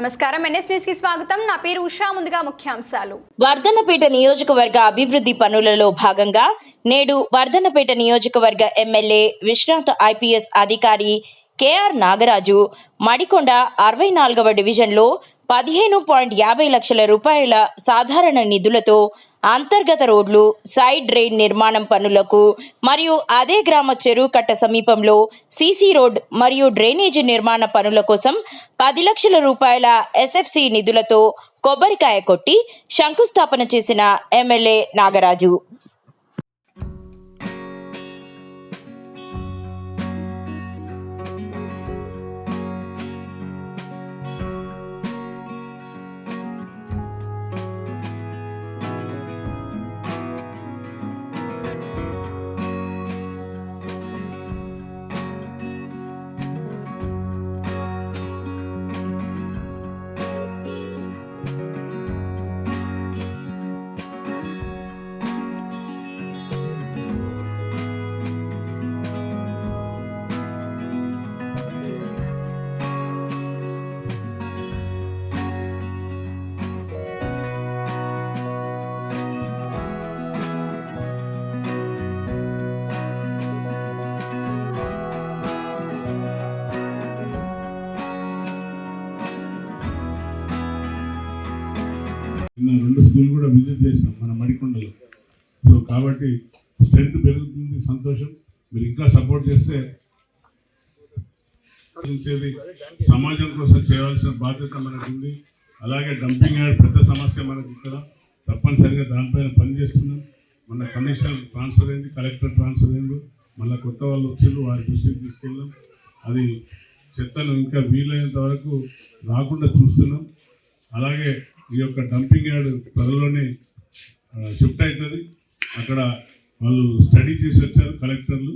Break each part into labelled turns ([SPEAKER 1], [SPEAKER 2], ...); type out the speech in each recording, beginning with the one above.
[SPEAKER 1] నమస్కారం, NS news కి స్వాగతం. నా పేరు ఉషా. ముందుగా ముఖ్యాంశాలు.
[SPEAKER 2] వర్ధన్నపేట నియోజకవర్గ అభివృద్ధి పనులలో భాగంగా నేడు వర్ధన్నపేట నియోజకవర్గ ఎమ్మెల్యే విశ్రాంత ఐపీఎస్ అధికారి కేఆర్ నాగరాజు మడికొండ 64వ డివిజన్లో 15.50 లక్షల రూపాయల సాధారణ నిధులతో అంతర్గత రోడ్లు, సైడ్ డ్రైన్ నిర్మాణం పనులకు మరియు అదే గ్రామ చెరువు కట్ట సమీపంలో సీసీ రోడ్ మరియు డ్రైనేజీ నిర్మాణ పనుల కోసం 10 లక్షల రూపాయల ఎస్ఎఫ్సి నిధులతో కొబ్బరికాయ కొట్టి శంకుస్థాపన చేసిన ఎమ్మెల్యే నాగరాజు.
[SPEAKER 3] రెండు స్కూల్ కూడా విజిట్ చేసాం మన మడికొండలో. సో కాబట్టి స్ట్రెంత్ పెరుగుతుంది, సంతోషం. మీరు ఇంకా సపోర్ట్ చేస్తే సమాజం కోసం చేయవలసిన బాధ్యత మనకు ఉంది. అలాగే డంపింగ్ యార్డ్ పెద్ద సమస్య మనకి ఇక్కడ, తప్పనిసరిగా దానిపైన పనిచేస్తున్నాం. మన కమిషనర్ ట్రాన్స్ఫర్ అయింది, కలెక్టర్ ట్రాన్స్ఫర్ అయింది, మళ్ళీ కొత్త వాళ్ళు వచ్చారు, వారి దృష్టికి తీసుకెళ్ళాం. అది చెత్తను ఇంకా వీలైనంత వరకు రాకుండా చూస్తున్నాం. అలాగే ఈ యొక్క డంపింగ్ యార్డ్ త్వరలోనే షిఫ్ట్ అవుతుంది. అక్కడ వాళ్ళు స్టడీ చేసి వచ్చారు కలెక్టర్లు,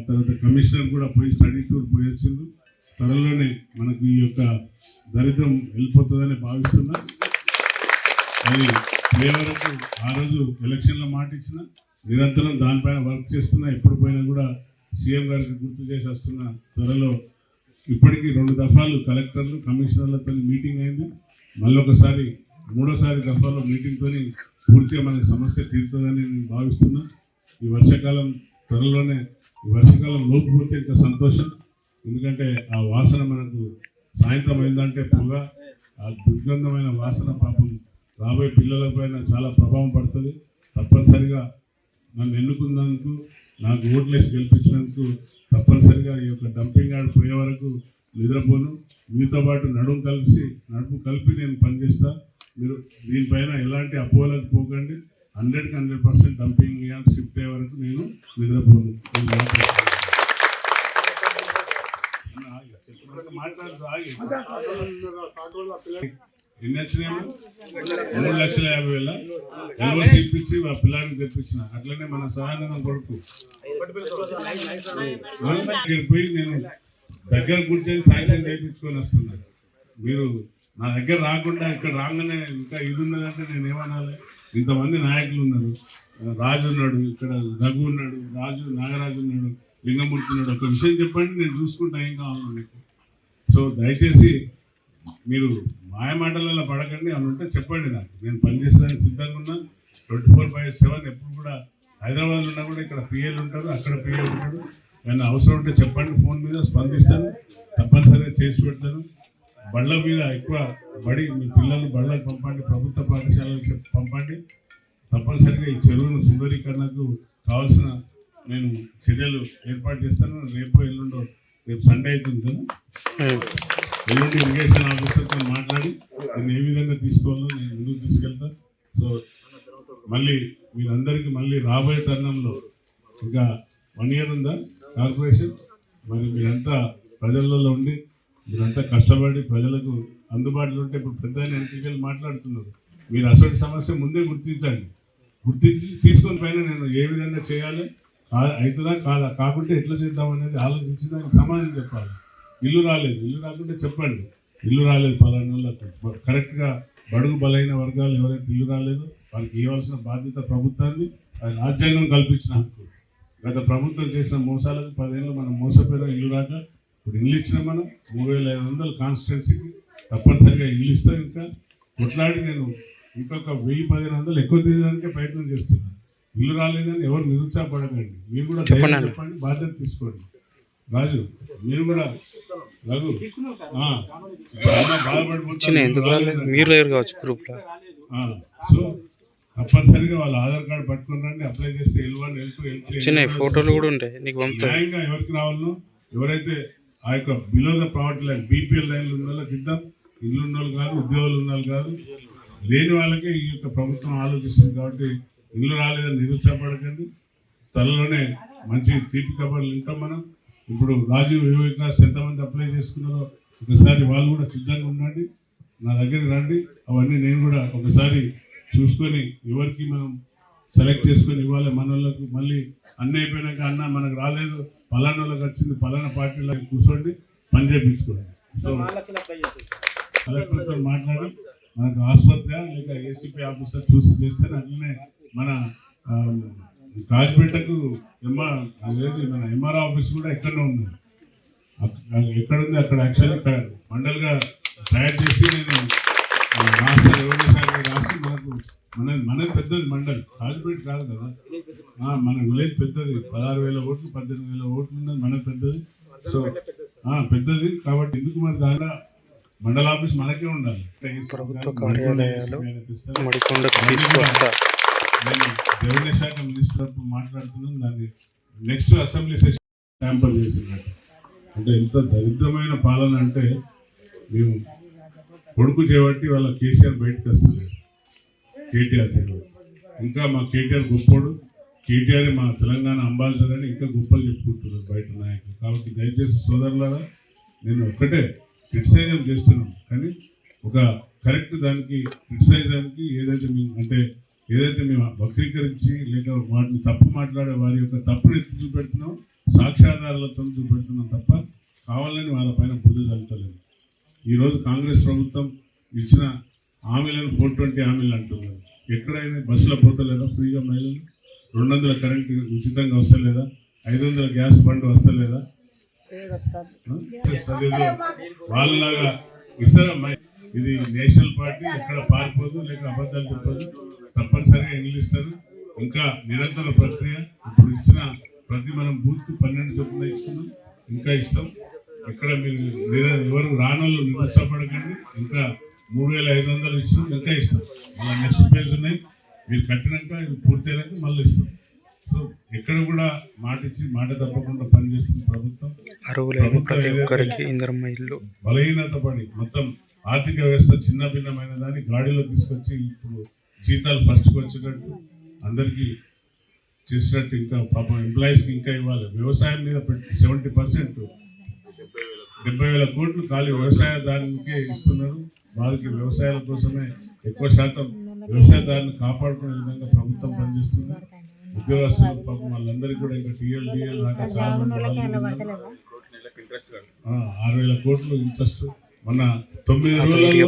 [SPEAKER 3] తర్వాత కమిషనర్ కూడా పోయి స్టడీ టూర్ పోయి వచ్చిండ్రు. త్వరలోనే మనకు ఈ యొక్క దరిద్రం వెళ్ళిపోతుందని భావిస్తున్నా. అది ఏ వరకు ఆ రోజు ఎలక్షన్లో మాట ఇచ్చిన, నిరంతరం దానిపైన వర్క్ చేస్తున్నా. ఎప్పుడు పోయినా కూడా సీఎం గారికి గుర్తు చేసి వస్తున్నా. త్వరలో ఇప్పటికీ 2 దఫాలు కలెక్టర్లు కమిషనర్లతో మీటింగ్ అయింది. మళ్ళీ ఒకసారి 3వ దఫాలో మీటింగ్తో పూర్తిగా మనకి సమస్య తీరుతుందని నేను భావిస్తున్నా. ఈ వర్షాకాలం త్వరలోనే, ఈ వర్షాకాలం లోపు పోతే ఇంకా సంతోషం. ఎందుకంటే ఆ వాసన మనకు సాయంత్రం అయిందంటే పొగ, ఆ దుర్గంధమైన వాసన పాపం రాబోయే పిల్లలపైన చాలా ప్రభావం పడుతుంది. తప్పనిసరిగా నన్ను ఎన్నుకున్నందుకు, నాకు ఓట్లేసి గెలిపించినందుకు తప్పనిసరిగా ఈ యొక్క డంపింగ్ యార్డ్ పోయే వరకు నిద్రపోను. మీతో పాటు నడుపు కలిపి నేను పనిచేస్తా. మీరు దీనిపైన ఎలాంటి అపోహలకు పోకండి. 100% డంపింగ్ యార్డ్ షిఫ్ట్ అయ్యే వరకు నేను నిద్రపోను. ఎన్ని వచ్చినాయేమో 3,50,000 ఎల్ఓసి ఇప్పించి ఆ పిల్లానికి తెప్పించిన. అట్లనే మన సహానందం కొడుకు పోయి నేను దగ్గర కూర్చొని సాయంత్రం చేయించుకొని వస్తున్నాను. మీరు నా దగ్గర రాకుండా ఇక్కడ రాగానే ఇంకా ఇది ఉన్నదంటే నేను ఏమనాలి? ఇంతమంది నాయకులు ఉన్నారు. రాజు ఉన్నాడు, ఇక్కడ రఘు ఉన్నాడు, నాగరాజు ఉన్నాడు, లింగమూర్తి ఉన్నాడు. ఒక విషయం చెప్పండి, నేను చూసుకుంటా ఏం కావాలో మీకు. సో దయచేసి మీరు మాయ మాటలలో పడకండి. అని ఉంటే చెప్పండి, నాకు నేను పనిచేసేదానికి సిద్ధంగా ఉన్నా. 24/7 ఎప్పుడు కూడా హైదరాబాద్లో ఉన్నా కూడా ఇక్కడ పిఏలు ఉంటారు, అక్కడ పిఏ ఉంటాడు. ఏమైనా అవసరం ఉంటే చెప్పండి, ఫోన్ మీద స్పందిస్తాను, తప్పనిసరిగా చేసి పెడతాను. బళ్ళ మీద ఎక్కువ మీ పిల్లల్ని బళ్ళకు పంపండి, ప్రభుత్వ పాఠశాలలకు పంపండి. తప్పనిసరిగా ఈ చెరువును సుందరీకరణకు కావాల్సిన నేను చర్యలు ఏర్పాటు చేస్తాను. రేపు సండే అవుతుంది కదా, ఎల్లుండి ఇరిగేషన్ ఆఫీసర్తో మాట్లాడి నేను ఏ విధంగా తీసుకోవాలో నేను ముందుకు తీసుకెళ్తాను. సో మళ్ళీ మీరందరికీ మళ్ళీ రాబోయే తరుణంలో ఇంకా 1 year ఉందా కార్పొరేషన్, మరి మీరంతా ప్రజలలో ఉండి మీరంతా కష్టపడి ప్రజలకు అందుబాటులో ఉంటే, ఇప్పుడు పెద్ద ఎన్నికలు మాట్లాడుతున్నారు, మీరు అసలు సమస్య ముందే గుర్తించి తీసుకొని పైన నేను ఏ విధంగా చేయాలి, అవుతుందా కాదా, కాకుంటే ఎట్లా చేద్దాం అనేది ఆలోచించి దానికి సమాధానం చెప్పాలి. ఇల్లు రాకుంటే చెప్పండి, ఇల్లు రాలేదు పలానాళ్ళకు. కరెక్ట్గా బడుగు బలైన వర్గాలు ఎవరైతే ఇల్లు రాలేదు వాళ్ళకి ఇవ్వాల్సిన బాధ్యత ప్రభుత్వాన్ని, అది రాజ్యాంగం కల్పించిన హక్కు. గత ప్రభుత్వం చేసిన మోసాలకు 10 ఏళ్ళు మనం మోసపోయిన ఇల్లు రాక ఇప్పుడు ఇల్లు ఇచ్చిన మనం 3,500 కాన్స్టిట్యున్సీకి తప్పనిసరిగా ఇల్లు ఇస్తాను. ఇంకా కొట్లాడి నేను ఇంకొక 1000-1500 ఎక్కువ తీయడానికే ప్రయత్నం చేస్తున్నాను. ఇల్లు రాలేదని ఎవరు నిరుత్సాహపడకండి. మీరు కూడా ధైర్యం చెప్పండి, బాధ్యత తీసుకోండి. రాజు మీరు కూడా రఘు బాధపడిపోతారు. సో తప్పనిసరిగా వాళ్ళ ఆధార్ కార్డు పట్టుకుని రండి, అప్లై చేస్తే
[SPEAKER 4] ఫోటోలు కూడా ఉంటాయి.
[SPEAKER 3] న్యాయంగా ఎవరికి రావాలో, ఎవరైతే ఆ యొక్క below the poverty line BPL లైన్లు ఉన్న వాళ్ళకి ఇద్దాం. ఇల్లు ఉన్న వాళ్ళు కాదు, ఉద్యోగాలు ఉన్న వాళ్ళు కాదు, లేని వాళ్ళకే ఈ యొక్క ప్రభుత్వం ఆలోచిస్తుంది. కాబట్టి ఇల్లు రాలేదని నిరుత్సాహపడకండి. త్వరలోనే మంచి తీపి కబర్లు వింటాం మనం. ఇప్పుడు రాజీవ్ యువ వికాస్ ఎంతమంది అప్లై చేసుకున్నారో ఒకసారి వాళ్ళు కూడా సిద్ధంగా ఉండండి, నా దగ్గరికి రండి. అవన్నీ నేను కూడా ఒకసారి చూసుకొని ఎవరికి మనం సెలెక్ట్ చేసుకొని ఇవ్వాలి. మన వాళ్ళకు మళ్ళీ అన్నీ అయిపోయినాక అన్న మనకు రాలేదు, పలానా వాళ్ళకి వచ్చింది, పలానా పార్టీలో కూర్చోండి, పని చేయించుకోండి. సో కలెక్టర్తో మాట్లాడి మనకు ఆసుపత్రి లేక ఏసీపీ ఆఫీసర్ చూసి చేస్తే అట్లనే మన కాజ్పేటకు అదేది మన ఎంఆర్ఓ ఆఫీస్ కూడా ఎక్కడనే ఉంది. ఎక్కడుంది అక్కడ యాక్చువల్లీ ఇక్కడ మండల్గా తయారు చేసి నేను రాష్ట్ర రెవెన్యూ శాఖ రాసి మనది పెద్దది మండల్, కాజ్పేట కాదు కదా. మన విలేజ్ పెద్దది, 16,000 ఓట్లు 18,000 ఓట్లు ఉన్నది, మనది పెద్దది. సో పెద్దది కాబట్టి ఎందుకు మరి దాంట్లో మండల ఆఫీస్ మనకే ఉండాలి.
[SPEAKER 4] ప్రభుత్వ కార్యాలయాలు
[SPEAKER 3] నేను రెవెన్యూ శాఖ మినిస్టర్ మాట్లాడుతున్నాను. దాన్ని నెక్స్ట్ అసెంబ్లీ సెషన్ ట్యాంపర్ చేసినట్టు. అంటే ఎంత దరిద్రమైన పాలన అంటే, మేము కొడుకు చేపట్టి వాళ్ళ కేసీఆర్ బయటకు వస్తలేదు, కేటీఆర్ తెలియదు. ఇంకా మా కేటీఆర్ గొప్పోడు, కేటీఆర్ మా తెలంగాణ అంబాసిడర్ అని ఇంకా గొప్పలు చెప్పుకుంటున్నారు బయట నాయకులు. కాబట్టి దయచేసి సోదరులారా, నేను ఒక్కటే క్రిటిసైజం చేస్తున్నాం, కానీ ఒక కరెక్ట్ దానికి క్రిటిసైజానికి ఏదైతే మేము వక్రీకరించి లేక వాటిని తప్పు మాట్లాడే వారి యొక్క తప్పును ఎత్తి చూపెడుతున్నాం, సాక్ష్యాధారాలతో చూపెడుతున్నాం తప్ప కావాలని వాళ్ళ పైన బుద్ధి చల్లుతలేదు. ఈరోజు కాంగ్రెస్ ప్రభుత్వం ఇచ్చిన హామీలను 420 హామీలు అంటున్నారు. ఎక్కడైనా బస్సులో పోతలేదా ఫ్రీగా మహిళలు? 200 కరెంట్ ఉచితంగా వస్తలేదా? 500 గ్యాస్ బండ్ వస్తలేదా? వాళ్ళలాగా ఇస్తారా? ఇది నేషనల్ పార్టీ, ఎక్కడ పారిపోదు లేక అబద్ధాలు చెప్పదు. తప్పనిసరిగా ఇల్లు ఇస్తారు. ఇంకా నిరంతర ప్రక్రియ. ఇప్పుడు ఇచ్చిన ప్రతి మనం బూత్కు 12 చొప్పున ఇస్తున్నాం, ఇంకా ఇస్తాం. ఇక్కడ మీరు ఎవరు రానోళ్ళు నిరుత్సాహపడకండి. ఇంకా 3,500 ఇచ్చినాం, ఇంకా ఇస్తాం. అలా నెక్స్ట్ పేజ్ ఉన్నాయి, మీరు కట్టినాక ఇది పూర్తయినాక మళ్ళీ ఇస్తాం. సో ఎక్కడ కూడా మాట ఇచ్చి మాట తప్పకుండా పనిచేస్తుంది ప్రభుత్వం. బలహీనత పడి మొత్తం ఆర్థిక వ్యవస్థ చిన్న భిన్నమైన దాన్ని గాడిలో తీసుకొచ్చి ఇప్పుడు జీతాలు ఫస్ట్కి వచ్చినట్టు అందరికీ చేసినట్టు, ఇంకా పాపం ఎంప్లాయీస్కి ఇంకా ఇవ్వాలి. వ్యవసాయం మీద 70% 70,000 కోట్లు ఖాళీ వ్యవసాయ దానికే ఇస్తున్నారు. వారికి వ్యవసాయాల కోసమే ఎక్కువ శాతం వ్యవసాయదారుని కాపాడుకునే విధంగా ప్రభుత్వం పనిచేస్తుంది. ఉద్యోగస్తులు పాపం వాళ్ళందరికీ కూడా ఇంకా డిఎల్ రాక చాలా మంది 6,000 కోట్లు ఇంట్రెస్ట్. మన 9 రోజులలో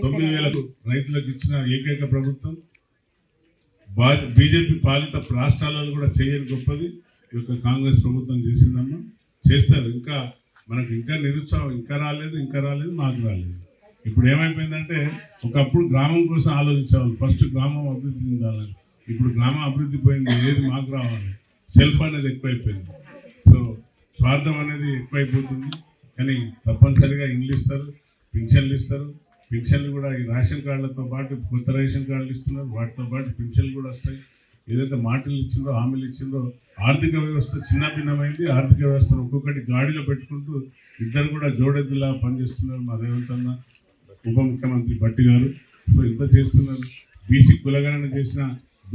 [SPEAKER 3] 9,000 రైతులకు ఇచ్చిన ఏకైక ప్రభుత్వం. బీజేపీ పాలిత రాష్ట్రాలలో కూడా చేయని గొప్పది ఈ యొక్క కాంగ్రెస్ ప్రభుత్వం చేసిందమ్మా. చేస్తారు. ఇంకా మనకు ఇంకా నిరుత్సాహం, ఇంకా రాలేదు, మాకు రాలేదు. ఇప్పుడు ఏమైపోయిందంటే, ఒకప్పుడు గ్రామం కోసం ఆలోచించేవాళ్ళు, ఫస్ట్ గ్రామం అభివృద్ధి చెందాలని. ఇప్పుడు గ్రామం అభివృద్ధి పోయింది, ఏది మాకు రావాలి. సెల్ఫ్ అనేది ఎక్కువైపోయింది. సో స్వార్థం అనేది ఎక్కువైపోతుంది. కానీ తప్పనిసరిగా ఇండ్లు ఇస్తారు, పింఛన్లు ఇస్తారు. పింఛన్లు కూడా ఈ రేషన్ కార్డులతో పాటు కొత్త రేషన్ కార్డులు ఇస్తున్నారు, వాటితో పాటు పింఛన్లు కూడా వస్తాయి. ఏదైతే మాటలు ఇచ్చిందో, హామీలు ఇచ్చిందో, ఆర్థిక వ్యవస్థ చిన్న భిన్నమైంది. ఆర్థిక వ్యవస్థను ఒక్కొక్కటి గాడిలో పెట్టుకుంటూ ఇద్దరు కూడా జోడెద్దులా పనిచేస్తున్నారు. మా రేవంత్ అన్న, ఉప ముఖ్యమంత్రి భట్టి గారు. సో ఇంత చేస్తున్నారు. బీసీ కులగణన చేసిన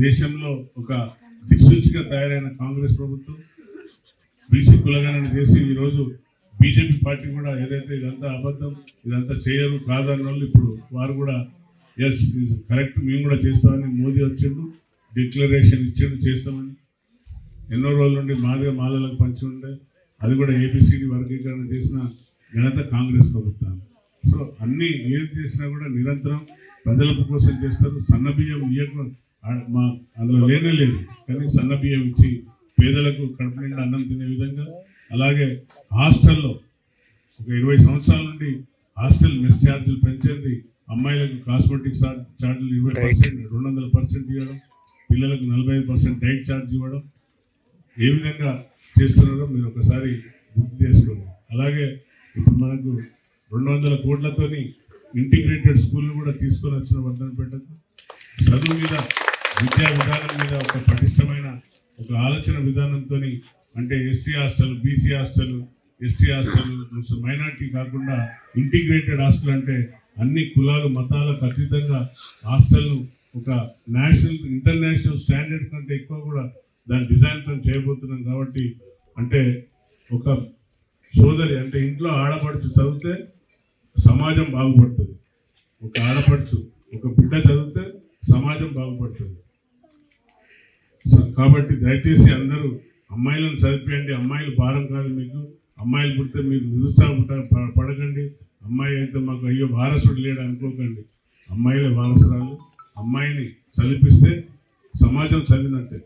[SPEAKER 3] దేశంలో ఒక దిక్సూచిగా తయారైన కాంగ్రెస్ ప్రభుత్వం బీసీ కులగణన చేసి ఈరోజు బీజేపీ పార్టీ కూడా ఏదైతే ఇదంతా అబద్ధం, ఇదంతా చేయరు కాదన్న వాళ్ళు ఇప్పుడు వారు కూడా ఎస్ కరెక్ట్, మేము కూడా చేస్తామని మోదీ వచ్చిండు, డిక్లరేషన్ ఇచ్చిండు, చేస్తామని. ఎన్నో రోజుల నుండి మాలలకు పంచి ఉండే అది కూడా ఏబిసిడి వర్గీకరణ చేసిన ఘనత కాంగ్రెస్ ప్రభుత్వం. సో అన్నీ ఏది చేసినా కూడా నిరంతరం ప్రజల కోసం చేస్తారు. సన్నబియ్యం మా అందులో లేదు, కానీ సన్నబియ్యం ఇచ్చి పేదలకు కడుపు నిండా అన్నం తినే విధంగా. అలాగే హాస్టల్లో ఒక 20 సంవత్సరాల నుండి హాస్టల్ మెస్ ఛార్జీలు పెంచండి, అమ్మాయిలకు కాస్మెటిక్ ఛార్జీలు 20%, 200% ఇవ్వడం, పిల్లలకు 45% డైట్ ఛార్జ్ ఇవ్వడం, ఏ విధంగా చేస్తున్నారో మీరు ఒకసారి గుర్తు చేసుకోండి. అలాగే ఇప్పుడు మనకు 200 కోట్లతోని ఇంటిగ్రేటెడ్ స్కూల్ కూడా తీసుకొని వచ్చిన వర్ధనపేటకు చదువు మీద, విద్యా విధానం మీద ఒక పటిష్టమైన ఒక ఆలోచన విధానంతో, అంటే SC hostel, BC hostel, ST hostel, minority కాకుండా ఇంటిగ్రేటెడ్ హాస్టల్ అంటే అన్ని కులాలు మతాలకు అతీతంగా హాస్టల్ను ఒక నేషనల్ ఇంటర్నేషనల్ స్టాండర్డ్ కంటే ఎక్కువ కూడా దాని డిజైన్తో చేయబోతున్నాం. కాబట్టి అంటే ఒక సోదరి అంటే ఇంట్లో ఆడపడుచు చదివితే సమాజం బాగుపడుతుంది, ఒక ఆడపడుచు ఒక బిడ్డ చదివితే సమాజం బాగుపడుతుంది. కాబట్టి దయచేసి అందరూ అమ్మాయిలను చదివించండి. అమ్మాయిలు భారం కాదు మీకు. అమ్మాయిలు పుడితే మీరు పడకండి. అమ్మాయి అయితే మాకు అయ్యో వారసుడు లేడు అనుకోకండి. అమ్మాయిలే వారసురాలు. అమ్మాయిని చదివిస్తే సమాజం చదివినట్టే.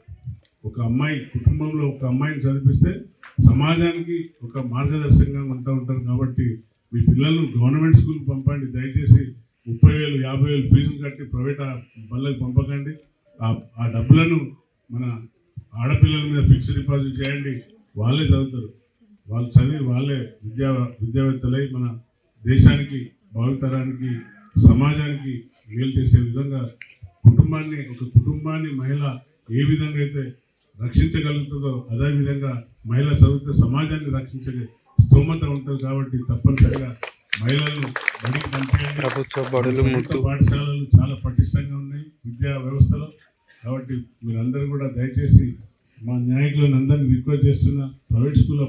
[SPEAKER 3] ఒక అమ్మాయి కుటుంబంలో ఒక అమ్మాయిని చదివిస్తే సమాజానికి ఒక మార్గదర్శకంగా ఉంటారు. కాబట్టి మీ పిల్లలను గవర్నమెంట్ స్కూల్కి పంపండి. దయచేసి 30,000, 50,000 ఫీజులు కట్టి ప్రైవేట్ బళ్ళకి పంపకండి. ఆ డబ్బులను మన ఆడపిల్లల మీద ఫిక్స్డ్ డిపాజిట్ చేయండి. వాళ్ళే చదువుతారు. వాళ్ళు చదివి వాళ్ళే విద్యావేత్తలై మన దేశానికి, భావితరానికి, సమాజానికి మేలు చేసే విధంగా ఒక కుటుంబాన్ని మహిళ ఏ విధంగా అయితే రక్షించగలుగుతుందో అదేవిధంగా మహిళ చదివితే సమాజాన్ని రక్షించే స్తోమత ఉంటుంది. కాబట్టి తప్పనిసరిగా మహిళలను బడికి పంపించండి.
[SPEAKER 4] ప్రభుత్వ బడులు,
[SPEAKER 3] పాఠశాలలు చాలా పటిష్టంగా ఉన్నాయి విద్యా వ్యవస్థలో. కాబట్టి మీరందరూ కూడా దయచేసి మా నాయకులను అందరినీ రిక్వెస్ట్ చేస్తున్నా, ప్రైవేట్ స్కూల్లో